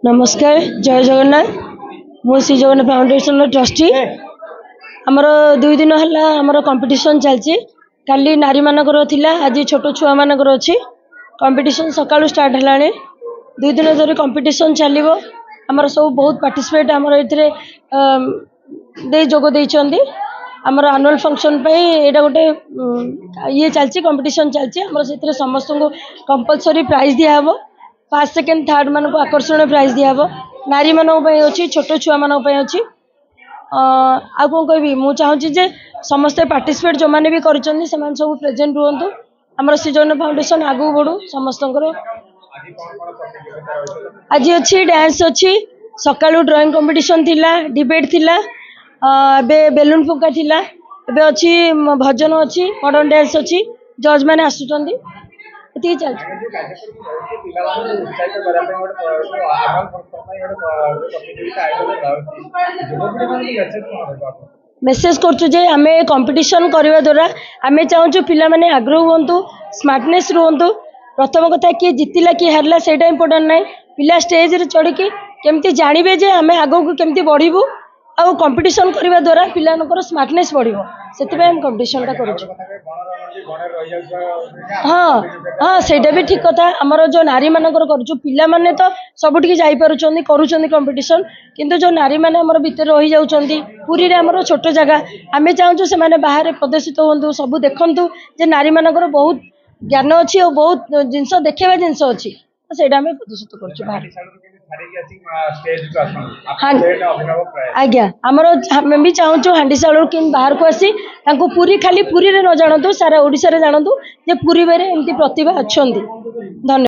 नमस्कार जय जगन्नाथ मु श्री जगन्नाथ फाउंडेशन ट्रस्टी आमर 2 दिन है आमर कंपटीशन चलती काली नारी मानकर थिला आज छोट छुआ मानकर अच्छी कंपटीशन सकाळु स्टार्ट है 2 दिन धरी कंपटीशन चलो आमर सब बहुत पार्टिसिपेट आमर ये जोग देइछंदी आमर एनुअल फंक्शन यहाँ गोटे ये चलती कंपटीशन चलती आमर से समस्त को कंपलसरी प्राइज दिहब फर्स्ट सेकेंड थर्ड मान को आकर्षण प्राइज दिहब नारी मानक अच्छी छोट छुआ मानक अच्छी आ कौन कहबी मु चाहूँगी जे समस्ते पार्टिसिपेट जो मैंने भी कर सब प्रेजेंट रुहतु आमर सृजन फाउंडेशन आगू बढ़ू समस्त आज अच्छी डांस अच्छी सकाळु ड्राइंग कंपटीशन थिला डिबेट थिला बे बेलून फुका थिला एबे अच्छी भजन अच्छी मॉडर्न डांस अच्छी जज मैंने आसुचंदी एति चल मेसेज करछे आमे कंपटीशन करबा द्वारा आमे चाहूँ पिला माने आग्रह हुंतु स्मार्टनेस रुहंतु प्रथम कथा किए जितिला किए हारला सेटा इम्पोर्टेंट नाइ पिला स्टेज रे चढ़ी के केमती जानबे जे आमे आगो को केमती बढ़िबू आ कंपटीशन करबा द्वारा पिलानकर स्मार्टनेस बढ़िबो सेति हम कंपटीशन टा करूछु। हाँ हाँ सेटा भी ठीक कथा आमर जो नारी मानकर करूछु पिला माने तो सबुठी जाई पारुचंदी करूचंदी कंपटीशन किंतु जो नारी माने हमर भीतर रही जाउचंदी पुरी रे हमर छोट जगह आमे चाहूछु से माने बाहर प्रदर्शित होंतु सब देखंतु जे नारी मानकर बहुत ज्ञान अच्छी और बहुत जिनस देखा जिनस अच्छी सेटा आमे प्रदर्शित करछु बाहर आज्ञा आमर आम भी चाहूँ हांडीशाल कि बाहर को आसी पूरी खाली पूरी रे न जानतु सारा ओडिशा रे जानतु जे पूरी बेरे एमती प्रतिभा अच्छी। धन्यवाद।